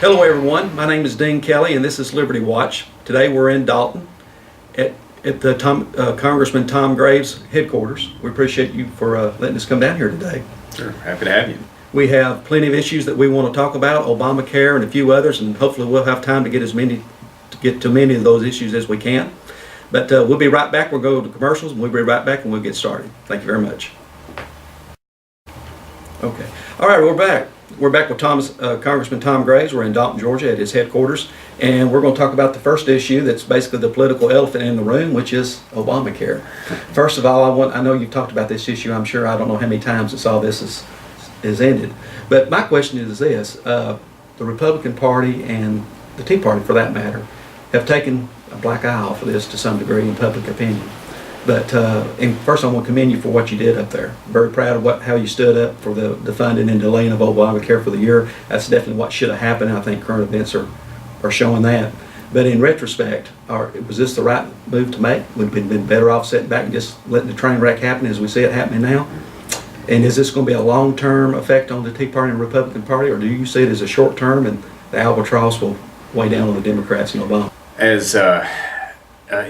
Hello everyone, my name is Dean Kelly and this is Liberty Watch. Today we're in Dalton at the Congressman Tom Graves headquarters. We appreciate you for letting us come down here today. Sure, happy to have you. We have plenty of issues that we want to talk about, Obamacare and a few others, and hopefully we'll have time to get to many of those issues as we can. But we'll be right back. We'll go to commercials and we'll be right back and we'll get started. Thank you very much. Okay. All right, we're back. We're back with Congressman Tom Graves. We're in Dalton, Georgia at his headquarters, and we're going to talk about the first issue that's basically the political elephant in the room, which is Obamacare. First of all, I know you've talked about this issue. I'm sure I don't know how many times since all this is ended. But my question is this. The Republican Party and the Tea Party, for that matter, have taken a black eye off of this to some degree in public opinion. But and first I want to commend you for what you did up there. Very proud of how you stood up for the funding and delaying of Obamacare for the year. That's definitely what should have happened. I think current events are showing that. But in retrospect, was this the right move to make? Would have been better off sitting back and just letting the train wreck happen as we see it happening now? And is this going to be a long-term effect on the Tea Party and Republican Party, or do you see it as a short-term and the albatross will weigh down on the Democrats and Obama? As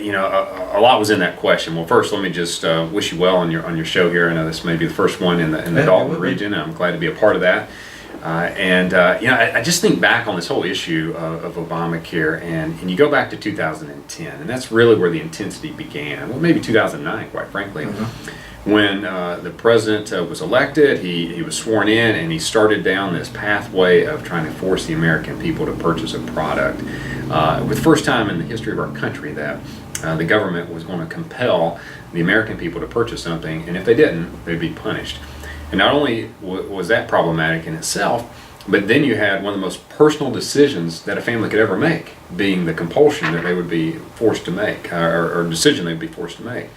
you know, a lot was in that question. Well, first, let me just wish you well on your show here. I know this may be the first one in the Dalton region. I'm glad to be a part of that. You know, I just think back on this whole issue of Obamacare, and you go back to 2010, and that's really where the intensity began. Well, maybe 2009, quite frankly. When the president was elected, he was sworn in, and he started down this pathway of trying to force the American people to purchase a product. For the first time in the history of our country that the government was going to compel the American people to purchase something, and if they didn't, they'd be punished. And not only was that problematic in itself, but then you had one of the most personal decisions that a family could ever make, being the compulsion that they would be forced to make, or decision they'd be forced to make.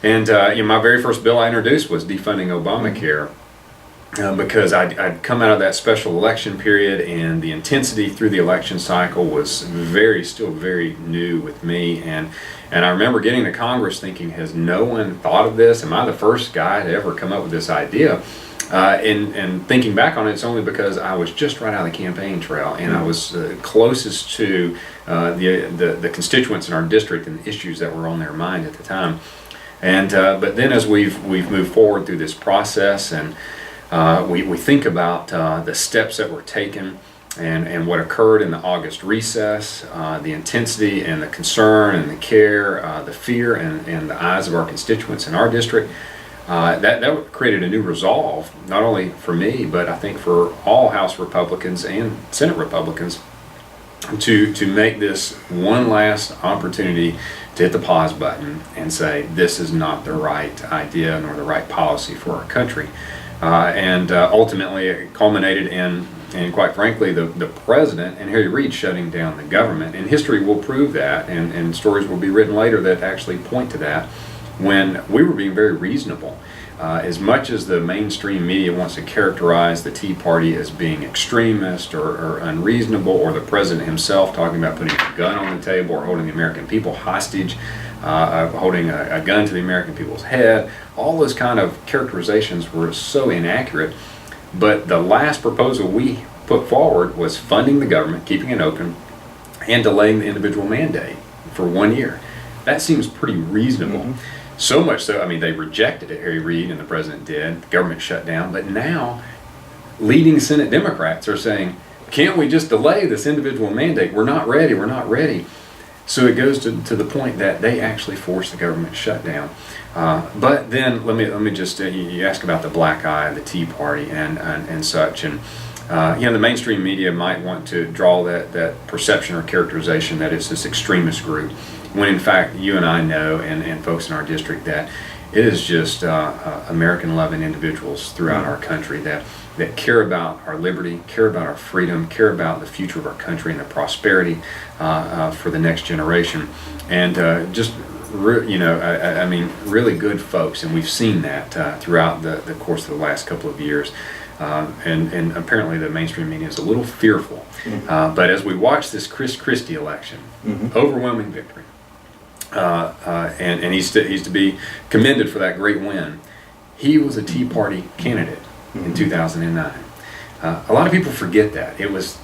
And you know, my very first bill I introduced was defunding Obamacare because I'd come out of that special election period, and the intensity through the election cycle was still very new with me. And I remember getting to Congress thinking, has no one thought of this? Am I the first guy to ever come up with this idea? And thinking back on it, it's only because I was just right out of the campaign trail, and I was closest to the constituents in our district and the issues that were on their mind at the time. And but then as we've moved forward through this process, and we think about the steps that were taken and what occurred in the August recess, the intensity and the concern and the care, the fear and the eyes of our constituents in our district, that created a new resolve, not only for me, but I think for all House Republicans and Senate Republicans, to make this one last opportunity to hit the pause button and say this is not the right idea nor the right policy for our country. Ultimately it culminated in, and quite frankly, the president and Harry Reid shutting down the government. And history will prove that, and stories will be written later that actually point to that, when we were being very reasonable. As much as the mainstream media wants to characterize the Tea Party as being extremist or unreasonable, or the president himself talking about putting a gun on the table or holding the American people hostage, holding a gun to the American people's head, all those kind of characterizations were so inaccurate. But the last proposal we put forward was funding the government, keeping it open, and delaying the individual mandate for 1 year. That seems pretty reasonable. So much so, I mean, they rejected it, Harry Reid and the president did, the government shut down, but now leading Senate Democrats are saying, can't we just delay this individual mandate? We're not ready, we're not ready. So it goes to the point that they actually forced the government shutdown. But then let me just, you ask about the black eye, the Tea Party and such, and you know, the mainstream media might want to draw that perception or characterization that it's this extremist group, when in fact you and I know, and folks in our district, that it is just American-loving individuals throughout our country that care about our liberty, care about our freedom, care about the future of our country and the prosperity for the next generation. And you know, I mean, really good folks, and we've seen that throughout the course of the last couple of years. And apparently the mainstream media is a little fearful. But as we watch this Chris Christie election, overwhelming victory, and he's to be commended for that great win. He was a Tea Party candidate in 2009. A lot of people forget that. It was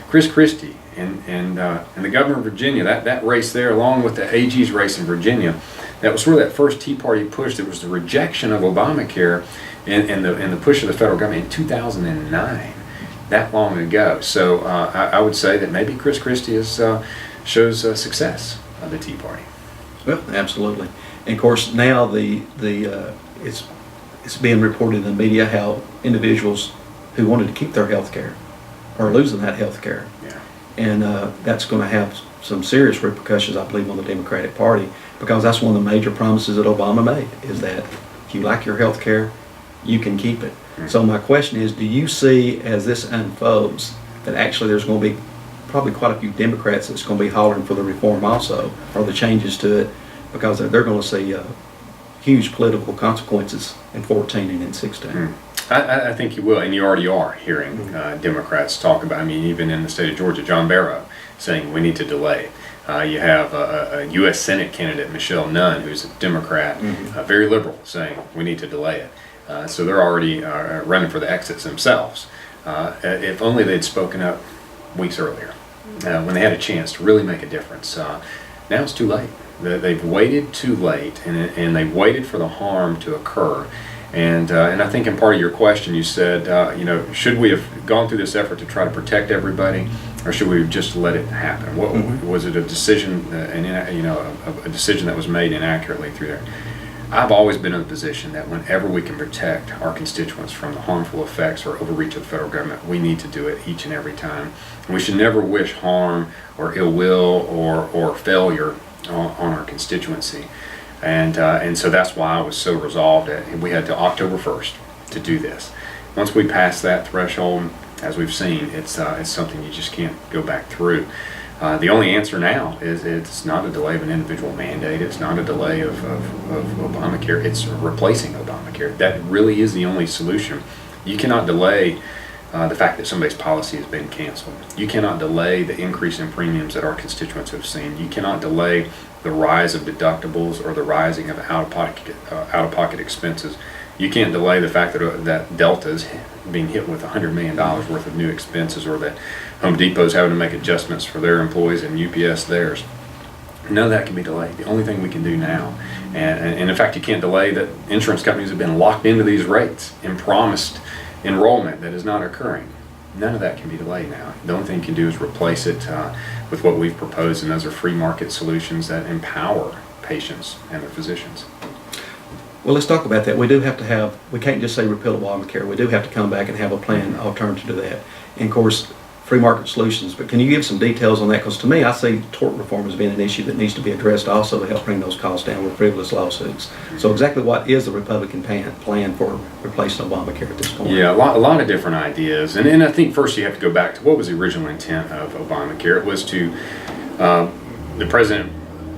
Chris Christie and the governor of Virginia, that race there, along with the AG's race in Virginia, that was sort of that first Tea Party push. That was the rejection of Obamacare and the push of the federal government in 2009, that long ago. So I would say that maybe Chris Christie shows success of the Tea Party. Well, absolutely. And of course, now it's being reported in the media how individuals who wanted to keep their health care are losing that health care. Yeah. And that's going to have some serious repercussions, I believe, on the Democratic Party, because that's one of the major promises that Obama made, is that if you like your health care, you can keep it. Mm-hmm. So my question is, do you see, as this unfolds, that actually there's going to be probably quite a few Democrats that's going to be hollering for the reform also, or the changes to it, because they're going to see huge political consequences in 14 and in 16? Mm. I think you will, and you already are hearing Democrats talk about, I mean, even in the state of Georgia, John Barrow saying we need to delay. You have a U.S. Senate candidate, Michelle Nunn, who's a Democrat, very liberal, saying we need to delay it. So they're already running for the exits themselves. If only they'd spoken up weeks earlier, when they had a chance to really make a difference. Now it's too late. They've waited too late, and they've waited for the harm to occur. And I think in part of your question, you said, should we have gone through this effort to try to protect everybody, or should we have just let it happen? What was it, a decision, a decision that was made inaccurately through there? I've always been in the position that whenever we can protect our constituents from the harmful effects or overreach of the federal government, we need to do it each and every time. And we should never wish harm or ill will or failure on our constituency. And so that's why I was so resolved that we had to October 1st to do this. Once we pass that threshold, as we've seen, it's something you just can't go back through. The only answer now is it's not a delay of an individual mandate. It's not a delay of Obamacare. It's replacing Obamacare. That really is the only solution. You cannot delay the fact that somebody's policy has been canceled. You cannot delay the increase in premiums that our constituents have seen. You cannot delay the rise of deductibles or the rising of out-of-pocket expenses. You can't delay the fact that Delta's being hit with $100 million worth of new expenses, or that Home Depot's having to make adjustments for their employees and UPS theirs. None of that can be delayed. The only thing we can do now, and in fact you can't delay that insurance companies have been locked into these rates and promised enrollment that is not occurring. None of that can be delayed now. The only thing you can do is replace it with what we've proposed, and those are free market solutions that empower patients and their physicians. Well, let's talk about that. We can't just say repeal Obamacare. We do have to come back and have a plan alternative to that. And of course, free market solutions. But can you give some details on that? Because to me, I see tort reform as being an issue that needs to be addressed also to help bring those costs down with frivolous lawsuits. So exactly what is the Republican plan for replacing Obamacare at this point? Yeah, a lot of different ideas. And I think first you have to go back to what was the original intent of Obamacare. It was to, the president,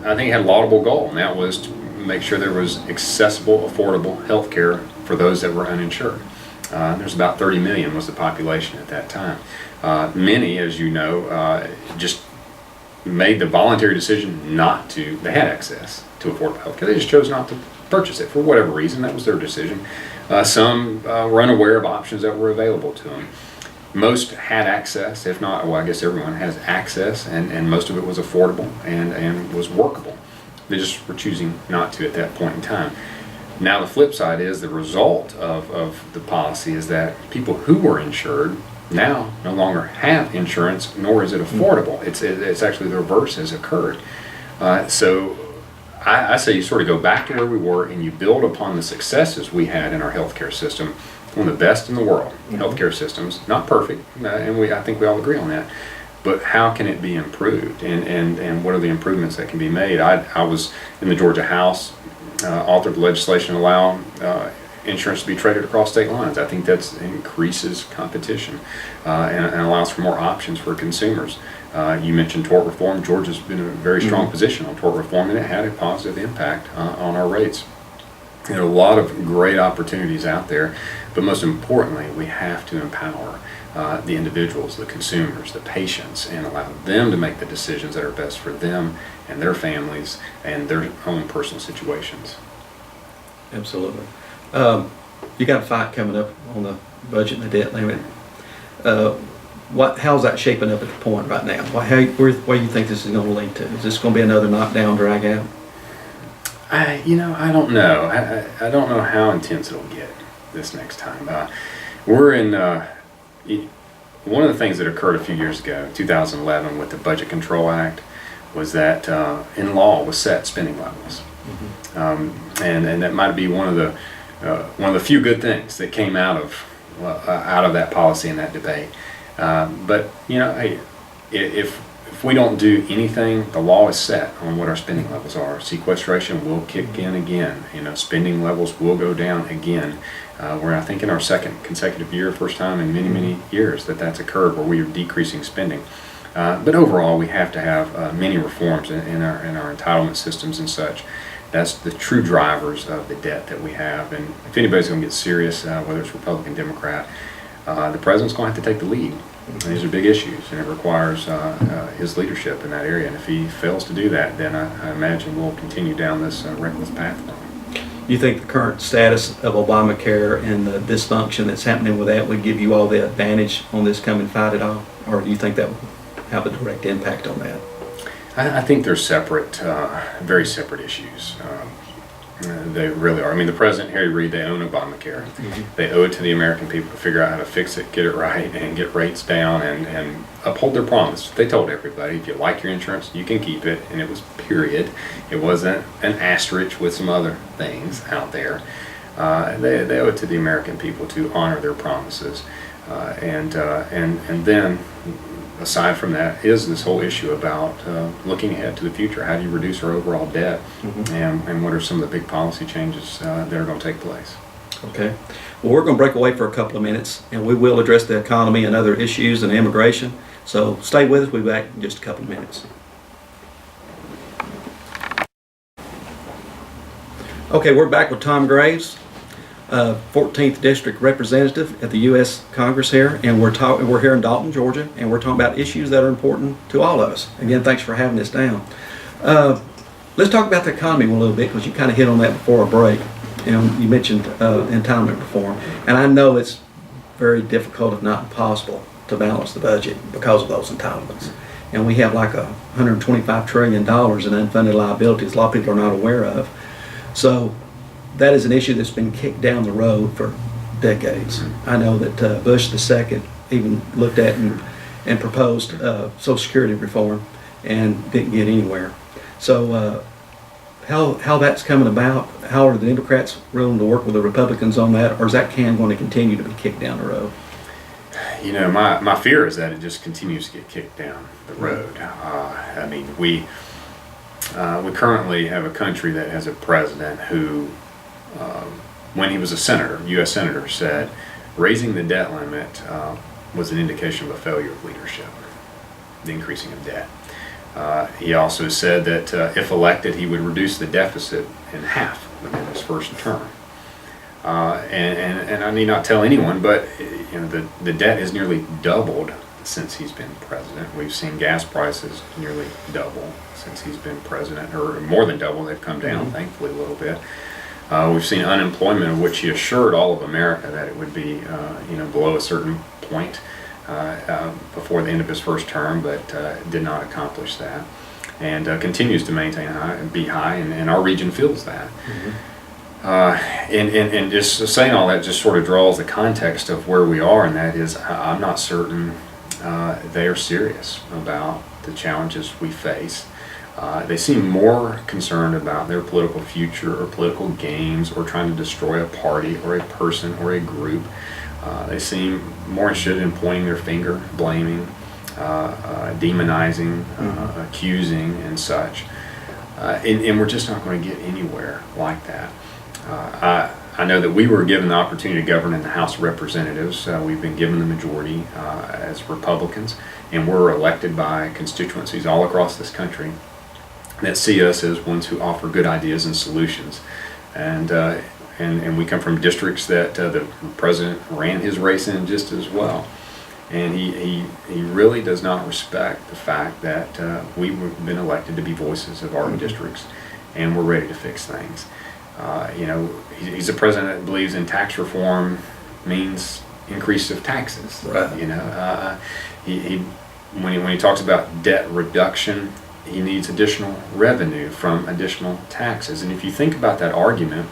I think, had a laudable goal, and that was to make sure there was accessible, affordable health care for those that were uninsured. There's about 30 million was the population at that time. Many, as you know, just made the voluntary decision not to. They had access to affordable health care. They just chose not to purchase it for whatever reason. That was their decision. Some were unaware of options that were available to them. Most had access, if not, well, I guess everyone has access, and most of it was affordable and was workable. They just were choosing not to at that point in time. Now the flip side is the result of the policy is that people who were insured now no longer have insurance, nor is it affordable. It's actually the reverse has occurred. So I say you sort of go back to where we were and you build upon the successes we had in our healthcare system, one of the best in the world. Healthcare systems, not perfect, and I think we all agree on that. But how can it be improved, and what are the improvements that can be made? I was in the Georgia House, authored the legislation to allow insurance to be traded across state lines. I think that increases competition and allows for more options for consumers. You mentioned tort reform. Georgia's been in a very strong position on tort reform, and it had a positive impact on our rates. There are a lot of great opportunities out there, but most importantly, we have to empower the individuals, the consumers, the patients, and allow them to make the decisions that are best for them and their families and their own personal situations. Absolutely. You got a fight coming up on the budget and the debt limit. How's that shaping up at the point right now? Where do you think this is going to lead to? Is this going to be another knockdown, drag out? I don't know. I don't know how intense it'll get this next time. We're in one of the things that occurred a few years ago, 2011, with the Budget Control Act, was that in law was set spending levels, and that might be one of the few good things that came out of that policy and that debate. But hey, if we don't do anything, the law is set on what our spending levels are. Sequestration will kick in again. Spending levels will go down again. We're, I think, in our second consecutive year, first time in many years that's occurred where we are decreasing spending. But overall, we have to have many reforms in our entitlement systems and such. That's the true drivers of the debt that we have. And if anybody's going to get serious, whether it's Republican, Democrat, the president's going to have to take the lead. And these are big issues, and it requires his leadership in that area. And if he fails to do that, then I imagine we'll continue down this reckless path. Do you think the current status of Obamacare and the dysfunction that's happening with that would give you all the advantage on this coming fight at all? Or do you think that would have a direct impact on that? I think they're separate, very separate issues. They really are. I mean, the president, Harry Reid, they own Obamacare. They owe it to the American people to figure out how to fix it, get it right, and get rates down, and uphold their promise. They told everybody, if you like your insurance, you can keep it, and it was period. It wasn't an asterisk with some other things out there. They owe it to the American people to honor their promises. And then, aside from that, is this whole issue about looking ahead to the future. How do you reduce our overall debt, and what are some of the big policy changes that are going to take place? Okay. Well, we're going to break away for a couple of minutes, and we will address the economy and other issues and immigration. So stay with us. We'll be back in just a couple of minutes. Okay, we're back with Tom Graves, 14th District Representative at the U.S. Congress here, and we're here in Dalton, Georgia, and we're talking about issues that are important to all of us. Again, thanks for having us down. Let's talk about the economy a little bit, because you kind of hit on that before a break. You mentioned entitlement reform, and I know it's very difficult, if not impossible, to balance the budget because of those entitlements. And we have like $125 trillion in unfunded liabilities a lot of people are not aware of. So that is an issue that's been kicked down the road for decades. I know that Bush II even looked at and proposed Social Security reform and didn't get anywhere. So how that's coming about, how are the Democrats willing to work with the Republicans on that, or is that can going to continue to be kicked down the road? My fear is that it just continues to get kicked down the road. I mean, we currently have a country that has a president who, when he was a senator, U.S. senator, said raising the debt limit was an indication of a failure of leadership, the increasing of debt. He also said that if elected, he would reduce the deficit in half within his first term. And I need not tell anyone, but the debt has nearly doubled since he's been president. We've seen gas prices nearly double since he's been president, or more than double. They've come down, thankfully, a little bit. We've seen unemployment, of which he assured all of America that it would be, below a certain point before the end of his first term, but did not accomplish that, and continues to maintain be high, and our region feels that. And just saying all that just sort of draws the context of where we are, and that is, I'm not certain they are serious about the challenges we face. They seem more concerned about their political future or political gains, or trying to destroy a party or a person or a group. They seem more interested in pointing their finger, blaming, demonizing, accusing, and such. And we're just not going to get anywhere like that. I know that we were given the opportunity to govern in the House of Representatives. We've been given the majority as Republicans, and we're elected by constituencies all across this country that see us as ones who offer good ideas and solutions. And we come from districts that the president ran his race in just as well. And he really does not respect the fact that we've been elected to be voices of our districts, and we're ready to fix things. He's a president that believes in tax reform means increase of taxes. Right. You know, when he talks about debt reduction, he needs additional revenue from additional taxes. And if you think about that argument,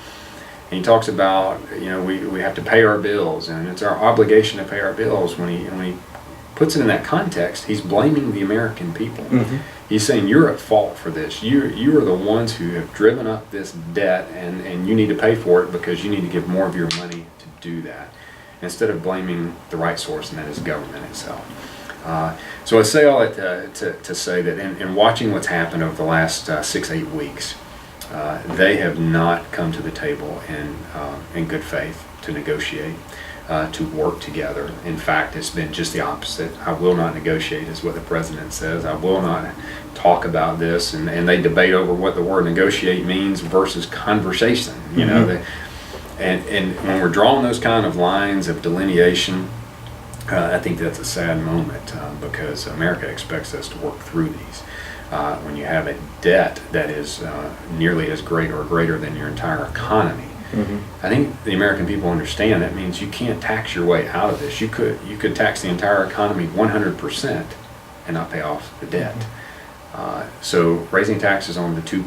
and he talks about, you know, we have to pay our bills, and it's our obligation to pay our bills. When he puts it in that context, he's blaming the American people. Mm-hmm. He's saying you're at fault for this. You are the ones who have driven up this debt, and you need to pay for it because you need to give more of your money to do that, instead of blaming the right source, and that is government itself. So I say all that to say that in watching what's happened over the last 6-8 weeks, they have not come to the table in good faith to negotiate, to work together. In fact, it's been just the opposite. I will not negotiate is what the president says. I will not talk about this, and they debate over what the word negotiate means versus conversation. You know, and when we're drawing those kind of lines of delineation, I think that's a sad moment because America expects us to work through these. When you have a debt that is nearly as great or greater than your entire economy, I think the American people understand that means you can't tax your way out of this. You could tax the entire economy 100% and not pay off the debt. So raising taxes on the 2%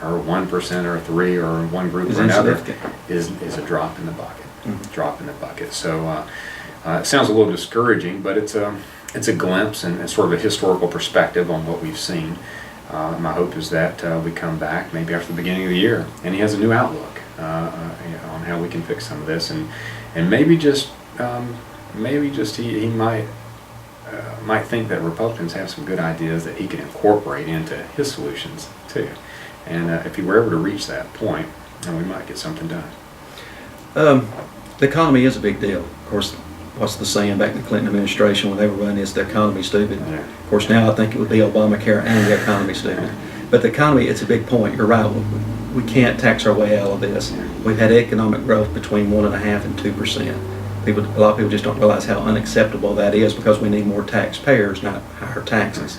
or 1% or 3% or one group or another is a drop in the bucket. Drop in the bucket. So it sounds a little discouraging, but it's a glimpse and sort of a historical perspective on what we've seen. My hope is that we come back maybe after the beginning of the year, and he has a new outlook on how we can fix some of this, and maybe just he might think that Republicans have some good ideas that he can incorporate into his solutions too. And if he were ever to reach that point, then we might get something done. The economy is a big deal. Of course, what's the saying back in the Clinton administration when they were running is the economy stupid. Yeah. Of course, now I think it would be Obamacare and the economy stupid. But the economy, it's a big point. You're right. We can't tax our way out of this. We've had economic growth between 1.5% and 2%. A lot of people just don't realize how unacceptable that is because we need more taxpayers, not higher taxes.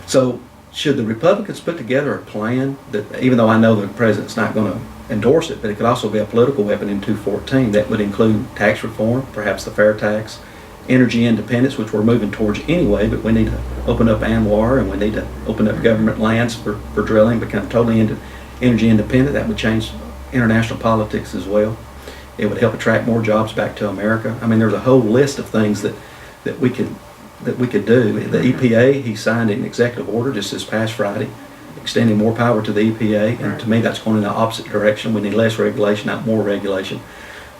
So should the Republicans put together a plan that, even though I know the president's not going to endorse it, but it could also be a political weapon in 214 that would include tax reform, perhaps the fair tax, energy independence, which we're moving towards anyway, but we need to open up ANWR and we need to open up government lands for drilling, become totally energy independent. That would change international politics as well. It would help attract more jobs back to America. I mean, there's a whole list of things that we could do. The EPA, he signed an executive order just this past Friday, extending more power to the EPA, and to me that's going in the opposite direction. We need less regulation, not more regulation.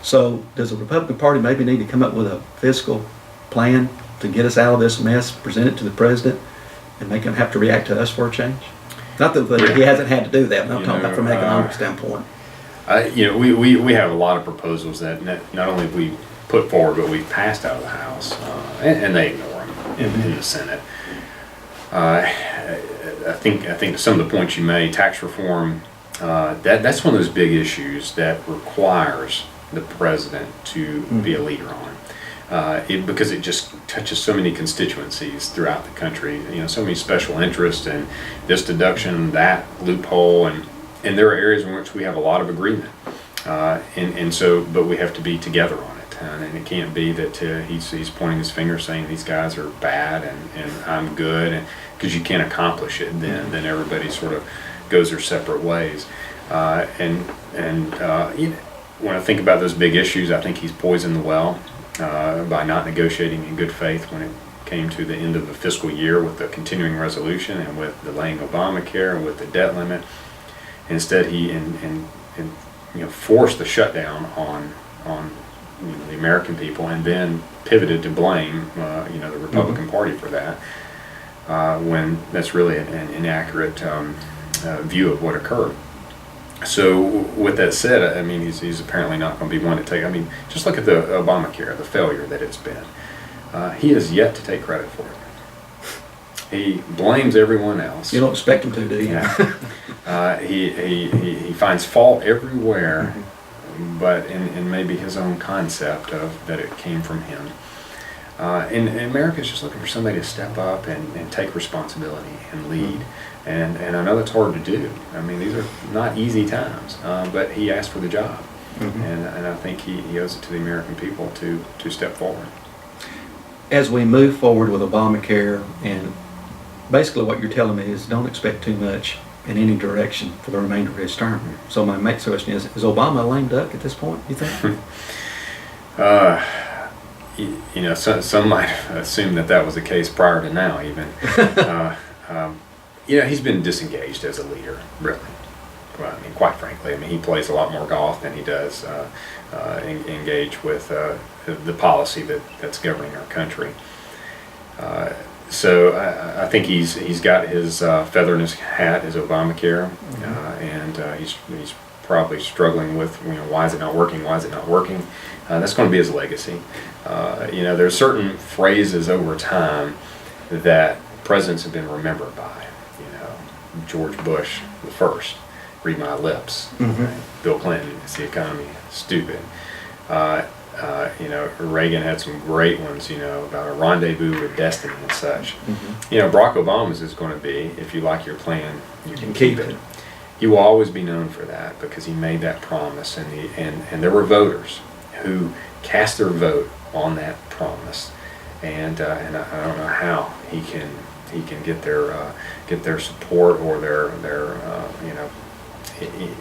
So does the Republican Party maybe need to come up with a fiscal plan to get us out of this mess, present it to the president, and make him have to react to us for a change? Not that he hasn't had to do that, but I'm talking about from an economic standpoint. We have a lot of proposals that not only we put forward, but we've passed out of the House, and they ignore them in the Senate. I think some of the points you made, tax reform, that's one of those big issues that requires the president to be a leader on, because it just touches so many constituencies throughout the country. So many special interests, and this deduction, that loophole, and there are areas in which we have a lot of agreement, but we have to be together on it, and it can't be that he's pointing his finger saying these guys are bad and I'm good, because you can't accomplish it. Then everybody sort of goes their separate ways, when I think about those big issues, I think he's poisoned the well by not negotiating in good faith when it came to the end of the fiscal year with the continuing resolution and with delaying Obamacare and with the debt limit. Instead, he forced the shutdown on the American people, and then pivoted to blame the Republican Party for that, when that's really an inaccurate view of what occurred. So with that said, I mean, he's apparently not going to be one to take. I mean, just look at the Obamacare, the failure that it's been. He has yet to take credit for it. He blames everyone else. You don't expect him to, do you? Yeah. He finds fault everywhere, but in maybe his own concept of that it came from him. And America's just looking for somebody to step up and take responsibility and lead. And I know that's hard to do. I mean, these are not easy times, but he asked for the job. And I think he owes it to the American people to step forward. As we move forward with Obamacare, and basically what you're telling me is don't expect too much in any direction for the remainder of his term. So my next question is Obama a lame duck at this point, you think? You know, some might assume that was the case prior to now even. You know, he's been disengaged as a leader, really. Well, I mean, quite frankly, I mean, he plays a lot more golf than he does engage with the policy that's governing our country. So I think he's got his feather in his hat, his Obamacare, and he's probably struggling with, you know, why is it not working? Why is it not working? That's going to be his legacy. You know, there's certain phrases over time that presidents have been remembered by. You know, George Bush the first, read my lips. Right? Bill Clinton, it's the economy, stupid. You know, Reagan had some great ones, you know, about a rendezvous with destiny and such. You know, Barack Obama's is going to be, if you like your plan, you can keep it. He will always be known for that because he made that promise, and there were voters who cast their vote on that promise, and I don't know how he can get their support or their you know,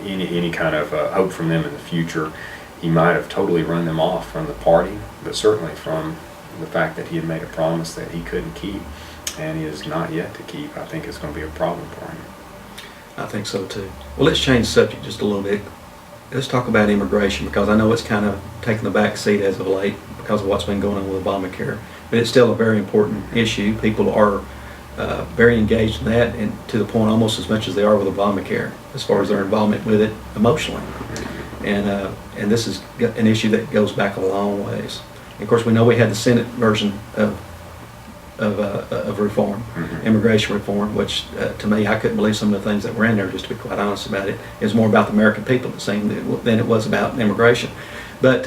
any kind of hope from them in the future. He might have totally run them off from the party, but certainly from the fact that he had made a promise that he couldn't keep, and he is not yet to keep. I think it's going to be a problem for him. I think so too. Well, let's change the subject just a little bit. Let's talk about immigration, because I know it's kind of taken the back seat as of late because of what's been going on with Obamacare. But it's still a very important issue. People are very engaged in that, and to the point almost as much as they are with Obamacare, as far as their involvement with it emotionally. And this is an issue that goes back a long ways. And of course, we know we had the Senate version of reform, immigration reform, which to me, I couldn't believe some of the things that were in there, just to be quite honest about it. It was more about the American people, it seemed, than it was about immigration. But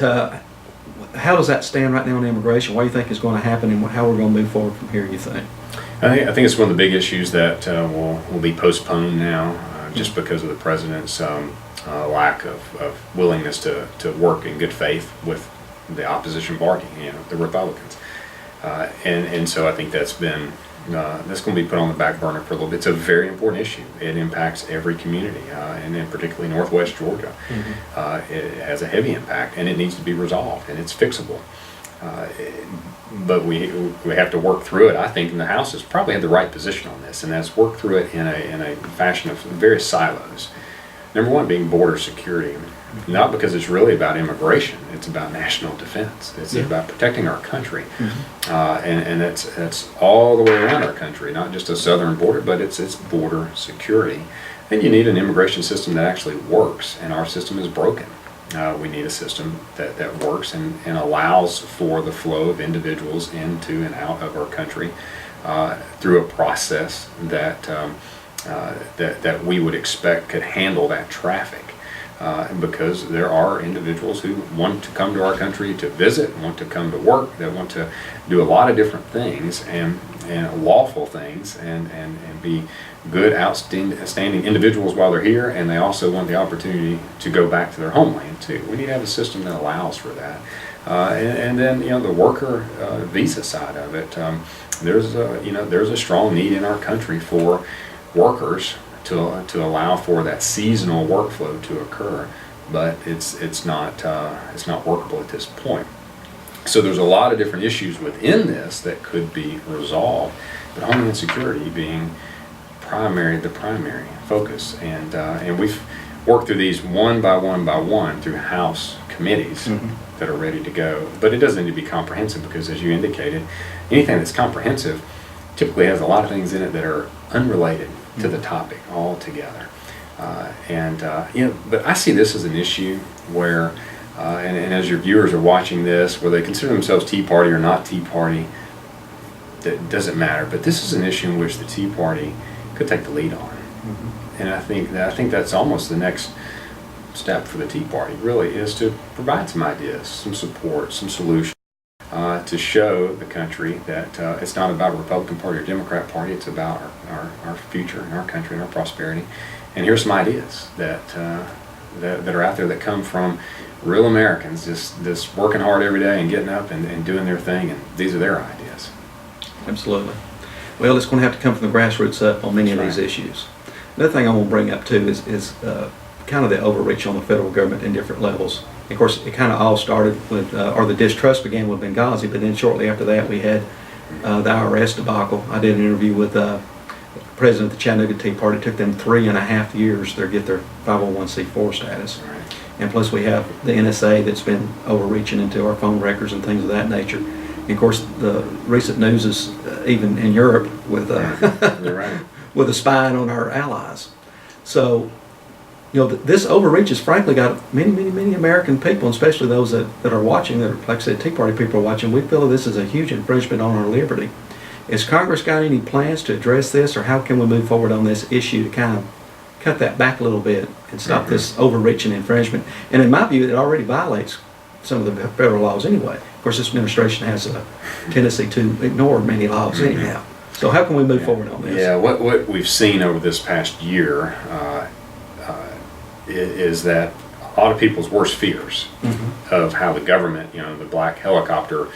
how does that stand right now on immigration? What do you think is going to happen, and how we're going to move forward from here, you think? I think it's one of the big issues that will be postponed now, just because of the president's lack of willingness to work in good faith with the opposition party, you know, the Republicans. And so I think that's going to be put on the back burner for a little bit. It's a very important issue. It impacts every community, and then particularly Northwest Georgia. It has a heavy impact, and it needs to be resolved, and it's fixable. But we have to work through it. I think, and the House has probably had the right position on this, and that's work through it in a fashion of various silos. Number one being border security. Not because it's really about immigration, it's about national defense. It's about protecting our country, and that's all the way around our country, not just a southern border, but it's border security. And you need an immigration system that actually works, and our system is broken. We need a system that works and allows for the flow of individuals into and out of our country through a process that we would expect could handle that traffic. Because there are individuals who want to come to our country to visit, want to come to work, that want to do a lot of different things and lawful things and be good, outstanding individuals while they're here, and they also want the opportunity to go back to their homeland too. We need to have a system that allows for that. And then, you know, the worker visa side of it, there's a strong need in our country for workers to allow for that seasonal workflow to occur, but it's not workable at this point. So there's a lot of different issues within this that could be resolved, but Homeland Security being the primary focus, and we've worked through these one by one through House committees that are ready to go. But it doesn't need to be comprehensive, because as you indicated, anything that's comprehensive typically has a lot of things in it that are unrelated to the topic altogether. But I see this as an issue where, and as your viewers are watching this, whether they consider themselves Tea Party or not Tea Party, that doesn't matter. But this is an issue in which the Tea Party could take the lead on. And I think that's almost the next step for the Tea Party, really, is to provide some ideas, some support, some solutions. To show the country that it's not about a Republican Party or Democrat Party, it's about our future and our country and our prosperity. And here's some ideas that that are out there that come from real Americans, just working hard every day and getting up and doing their thing, and these are their ideas. Absolutely. Well, it's going to have to come from the grassroots up on many of That's these issues. Another thing I want to bring up too is kind of the overreach on the federal government in different levels. Of course, it kind of all started with, or the distrust began with Benghazi, but then shortly after that we had the IRS debacle. I did an interview with the president of the Chattanooga Tea Party. It took them 3.5 years to get their 501c4 status. Right. And plus we have the NSA that's been overreaching into our phone records and things of that nature. And of course, the recent news is even in Europe with You're right. with the spying on our allies. So, this overreach has frankly got many American people, especially those that are watching, that are, like I said, Tea Party people are watching. We feel that this is a huge infringement on our liberty. Has Congress got any plans to address this, or how can we move forward on this issue to kind of cut that back a little bit and stop this overreach and infringement? And in my view, it already violates some of the federal laws anyway. Of course, this administration has a tendency to ignore many laws anyhow. So how can we move forward on this? Yeah, what we've seen over this past year is that a lot of people's worst fears of how the government, the black helicopter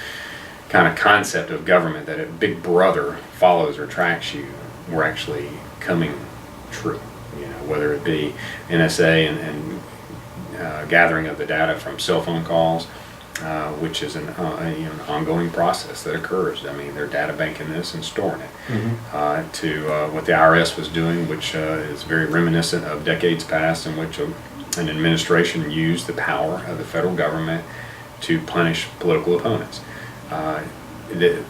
kind of concept of government, that a big brother follows or tracks you, were actually coming true. Whether it be NSA and gathering of the data from cell phone calls, which is an ongoing process that occurs. I mean, they're data banking this and storing it. To what the IRS was doing, which is very reminiscent of decades past, in which an administration used the power of the federal government to punish political opponents.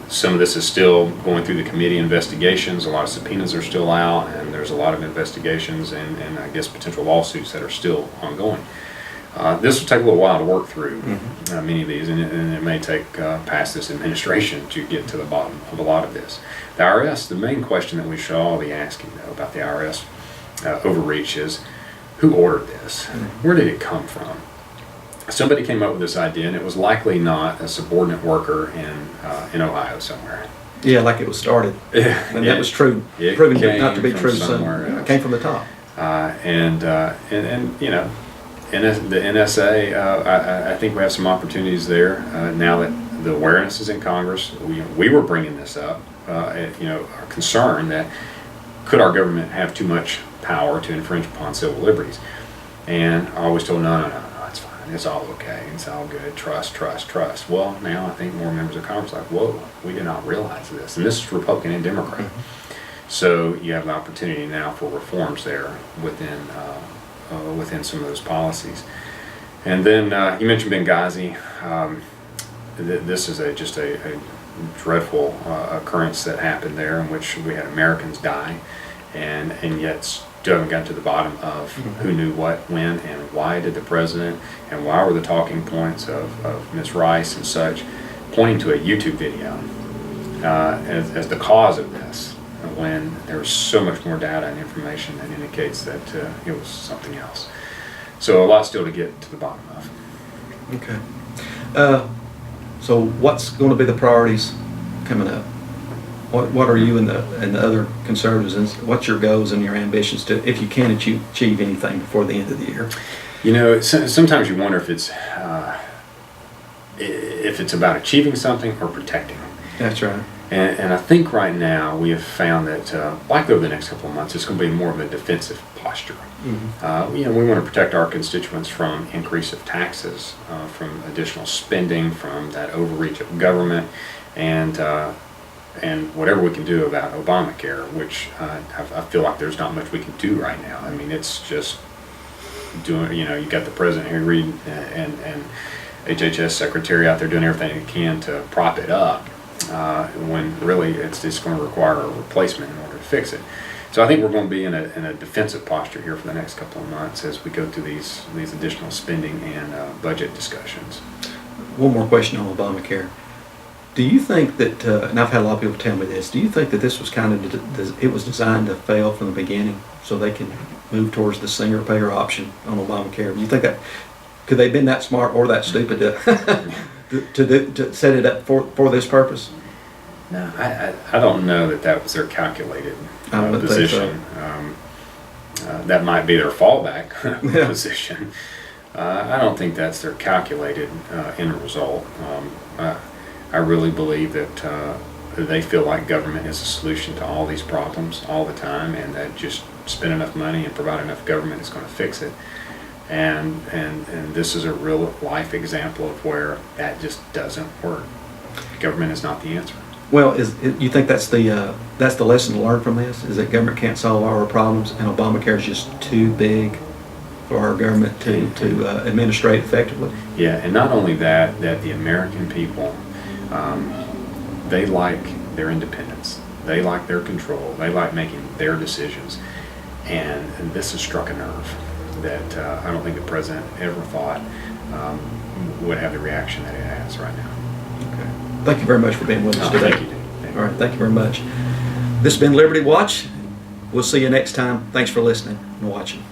Some of this is still going through the committee investigations. A lot of subpoenas are still out, and there's a lot of investigations and I guess potential lawsuits that are still ongoing. This will take a little while to work through many of these, and it may take past this administration to get to the bottom of a lot of this. The IRS, the main question that we should all be asking, though, about the IRS overreach is, who ordered this? Where did it come from? Somebody came up with this idea, and it was likely not a subordinate worker in Ohio somewhere. Yeah, like it was started. And that was true. It Proven came not to be from true. somewhere else. It came from the top. And the NSA, I think we have some opportunities there now that the awareness is in Congress. We were bringing this up, our concern that could our government have too much power to infringe upon civil liberties? And I always told, no, it's fine, it's all okay, it's all good, trust. Well, now I think more members of Congress are like, whoa, we did not realize this. And this is Republican and Democrat. So you have an opportunity now for reforms there within some of those policies. And then you mentioned Benghazi. This is just a dreadful occurrence that happened there, in which we had Americans die, and yet still haven't gotten to the bottom of who knew what, when, and why did the president, and why were the talking points of Ms. Rice and such pointing to a YouTube video as the cause of this, when there's so much more data and information that indicates that it was something else. So a lot still to get to the bottom of. Okay. So what's going to be the priorities coming up? What are you and the other conservatives, and what's your goals and your ambitions to, if you can achieve anything before the end of the year? Sometimes you wonder if it's about achieving something or protecting. That's right. And I think right now we have found that, likely over the next couple of months, it's going to be more of a defensive posture. We want to protect our constituents from increase of taxes, from additional spending, from that overreach of government, and whatever we can do about Obamacare, which I feel like there's not much we can do right now. I mean, it's just doing, you got the president here, Reid, and HHS secretary out there doing everything they can to prop it up. When really it's going to require a replacement in order to fix it. So I think we're going to be in a defensive posture here for the next couple of months as we go through these additional spending and budget discussions. One more question on Obamacare. Do you think that, and I've had a lot of people tell me this, do you think that this was it was designed to fail from the beginning so they can move towards the single payer option on Obamacare? Do you think that, could they have been that smart or that stupid to set it up for this purpose? No, I don't know that was their calculated position. that might be their fallback Yeah. position. I don't think that's their calculated end result. I really believe that they feel like government is a solution to all these problems all the time, and that just spend enough money and provide enough government is going to fix it. And this is a real life example of where that just doesn't work. Government is not the answer. Well, you think that's the lesson to learn from this? Is that government can't solve all our problems, and Obamacare is just too big for our government to administrate effectively? Yeah, and not only that, that the American people, they like their independence. They like their control. They like making their decisions. And this has struck a nerve that I don't think the president ever thought would have the reaction that it has right now. Okay. Thank you very much for being with us No, today. thank you, Dave. All right, thank you very much. This has been Liberty Watch. We'll see you next time. Thanks for listening and watching.